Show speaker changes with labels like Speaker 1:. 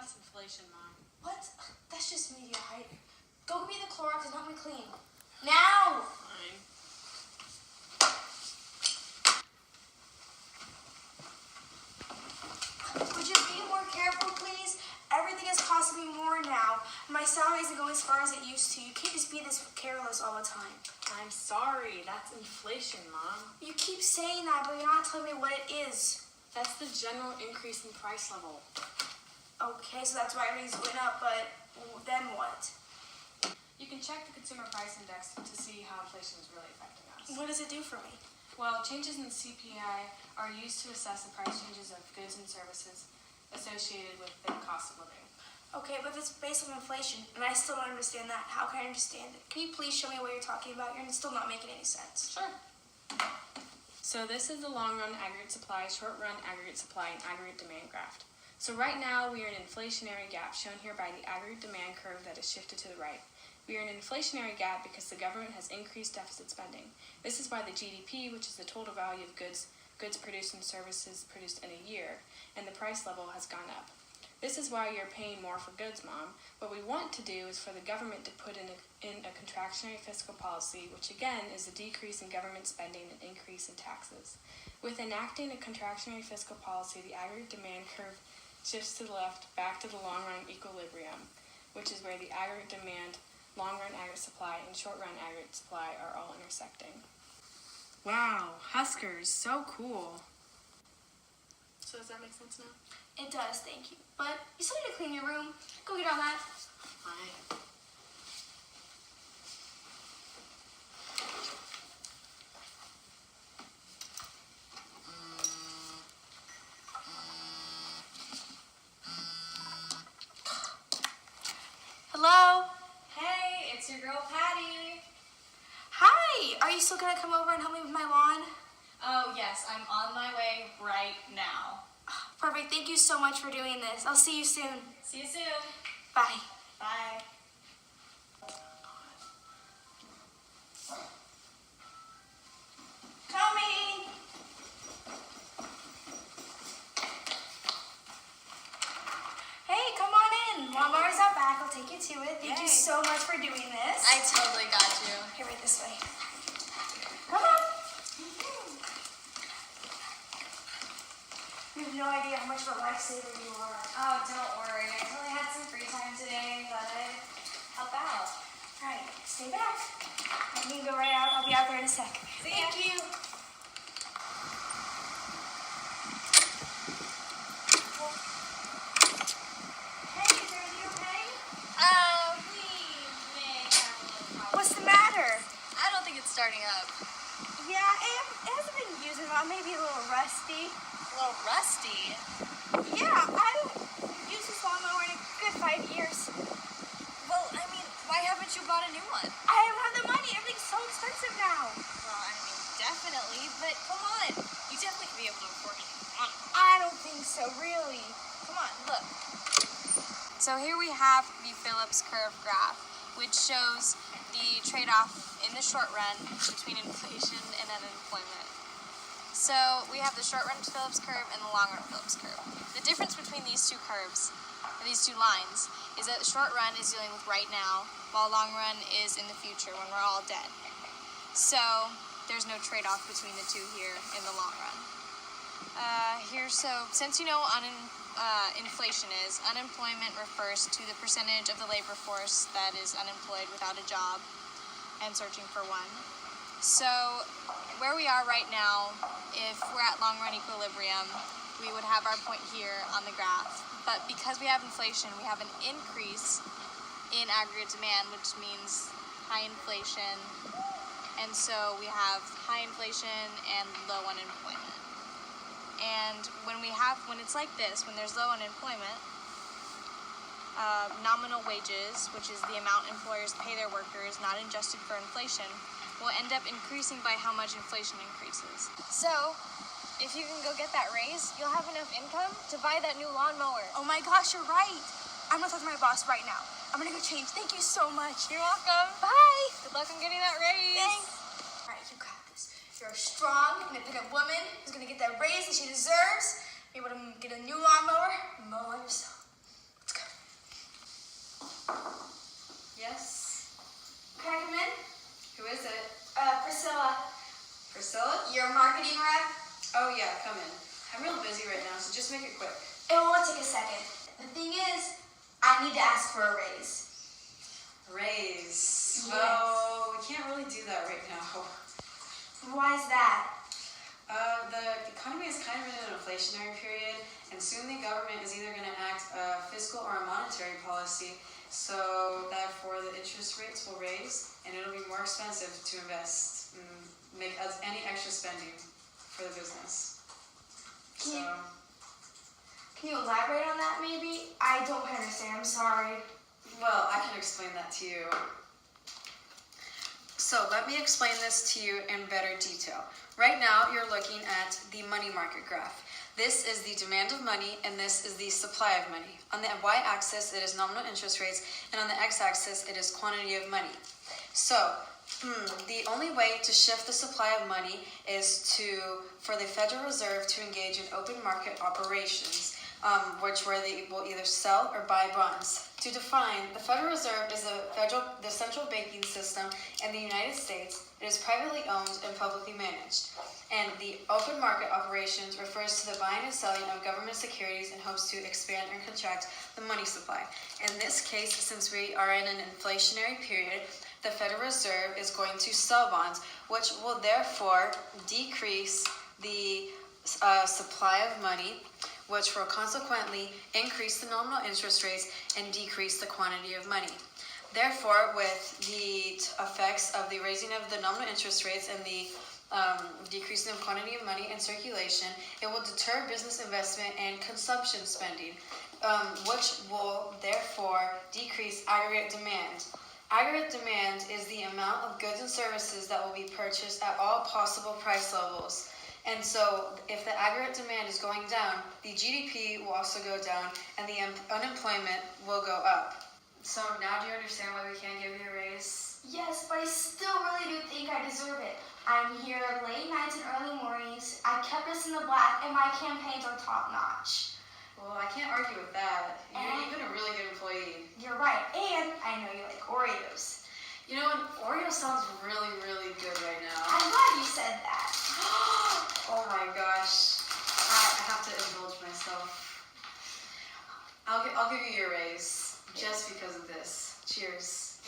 Speaker 1: that's inflation, Mom.
Speaker 2: What? That's just media hype. Go give me the Clorox and help me clean. Now!
Speaker 1: Fine.
Speaker 2: Would you be more careful, please? Everything is costing me more now. My salary isn't going as far as it used to. You can't just be this careless all the time.
Speaker 1: I'm sorry. That's inflation, Mom.
Speaker 2: You keep saying that, but you're not telling me what it is.
Speaker 1: That's the general increase in price level.
Speaker 2: Okay, so that's why everything's going up, but then what?
Speaker 1: You can check the Consumer Price Index to see how inflation is really affecting us.
Speaker 2: What does it do for me?
Speaker 1: Well, changes in the CPI are used to assess the price changes of goods and services associated with the cost of living.
Speaker 2: Okay, but it's based on inflation, and I still don't understand that. How can I understand it? Can you please show me what you're talking about? You're still not making any sense.
Speaker 1: Sure. So this is the long-run aggregate supply, short-run aggregate supply, and aggregate demand graph. So right now, we are in an inflationary gap, shown here by the aggregate demand curve that is shifted to the right. We are in an inflationary gap because the government has increased deficit spending. This is why the GDP, which is the total value of goods produced and services produced in a year, and the price level has gone up. This is why you're paying more for goods, Mom. What we want to do is for the government to put in a contractionary fiscal policy, which again is a decrease in government spending and increase in taxes. With enacting a contractionary fiscal policy, the aggregate demand curve shifts to the left back to the long-run equilibrium, which is where the aggregate demand, long-run aggregate supply, and short-run aggregate supply are all intersecting. Wow, Huskers, so cool. So does that make sense now?
Speaker 2: It does, thank you. But you still need to clean your room. Go get on that.
Speaker 1: Fine.
Speaker 2: Hello?
Speaker 3: Hey, it's your girl Patty.
Speaker 2: Hi! Are you still gonna come over and help me with my lawn?
Speaker 3: Oh yes, I'm on my way right now.
Speaker 2: Perfect, thank you so much for doing this. I'll see you soon.
Speaker 3: See you soon.
Speaker 2: Bye.
Speaker 3: Bye.
Speaker 2: Coming! Hey, come on in. Lawnmower's out back. I'll take you to it. Thank you
Speaker 3: Yay.
Speaker 2: so much for doing this.
Speaker 3: I totally got you.
Speaker 2: Here, right this way. Come on. You have no idea how much of a lifesaver you are.
Speaker 3: Oh, don't worry. I totally had some free time today, but I'd help out.
Speaker 2: All right, stay back. You can go right out. I'll be out there in a sec.
Speaker 3: See ya.
Speaker 2: Thank you. Hey, is everything okay?
Speaker 3: We may have a little problem.
Speaker 2: What's the matter?
Speaker 3: I don't think it's starting up.
Speaker 2: Yeah, it hasn't been used in a while. Maybe a little rusty.
Speaker 3: A little rusty.
Speaker 2: Yeah, I haven't used this lawnmower in a good 5 years.
Speaker 3: Well, I mean, why haven't you bought a new one?
Speaker 2: I don't have the money. Everything's so expensive now.
Speaker 3: Well, I mean, definitely, but come on. You definitely could be able to afford it.
Speaker 2: I don't think so, really.
Speaker 3: Come on, look. So here we have the Phillips curve graph, which shows the trade-off in the short run between inflation and unemployment. So we have the short run Phillips curve and the long run Phillips curve. The difference between these two curves, or these two lines, is that the short run is dealing with right now, while long run is in the future when we're all dead. So there's no trade-off between the two here in the long run. So since you know inflation is, unemployment refers to the percentage of the labor force that is unemployed without a job and searching for one. So where we are right now, if we're at long run equilibrium, we would have our point here on the graph. But because we have inflation, we have an increase in aggregate demand, which means high inflation. And so we have high inflation and low unemployment. And when it's like this, when there's low unemployment, nominal wages, which is the amount employers pay their workers, not adjusted for inflation, will end up increasing by how much inflation increases. So, if you can go get that raise, you'll have enough income to buy that new lawnmower.
Speaker 2: Oh my gosh, you're right. I'm gonna talk to my boss right now. I'm gonna go change. Thank you so much.
Speaker 3: You're welcome.
Speaker 2: Bye.
Speaker 3: Good luck on getting that raise.
Speaker 2: Thanks. All right, you got this. You're a strong, independent woman who's gonna get that raise that she deserves. Be able to get a new lawnmower and mow on yourself. Let's go. I need to ask for a raise.
Speaker 4: Raise.
Speaker 2: Yes.
Speaker 4: Well, we can't really do that right now.
Speaker 2: Why is that?
Speaker 4: The economy is kind of in an inflationary period, and soon the government is either going to act a fiscal or a monetary policy, so therefore the interest rates will raise, and it'll be more expensive to invest and make any extra spending for the business.
Speaker 2: Can you elaborate on that maybe? I don't understand, I'm sorry.
Speaker 4: Well, I can explain that to you. So let me explain this to you in better detail. Right now, you're looking at the money market graph. This is the demand of money, and this is the supply of money. On the y-axis, it is nominal interest rates, and on the x-axis, it is quantity of money. So, the only way to shift the supply of money is for the Federal Reserve to engage in open market operations, where they will either sell or buy bonds. To define, the Federal Reserve is the central banking system in the United States. It is privately owned and publicly managed. And the open market operations refers to the buying and selling of government securities in hopes to expand and contract the money supply. In this case, since we are in an inflationary period, the Federal Reserve is going to sell bonds, which will therefore decrease the supply of money, which will consequently increase the nominal interest rates and decrease the quantity of money. Therefore, with the effects of the raising of the nominal interest rates and the decreasing of quantity of money in circulation, it will deter business investment and consumption spending, which will therefore decrease aggregate demand. Aggregate demand is the amount of goods and services that will be purchased at all possible price levels. And so, if the aggregate demand is going down, the GDP will also go down, and the unemployment will go up. So now do you understand why we can't give you a raise?
Speaker 2: Yes, but I still really do think I deserve it. I'm here late nights and early mornings. I kept us in the black, and my campaigns are top notch.
Speaker 4: Well, I can't argue with that. You've been a really good employee.
Speaker 2: You're right, and I know you like Oreos.
Speaker 4: You know, Oreo sounds really, really good right now.
Speaker 2: I'm glad you said that.
Speaker 4: Oh my gosh. I have to indulge myself. I'll give you your raise just because of this. Cheers.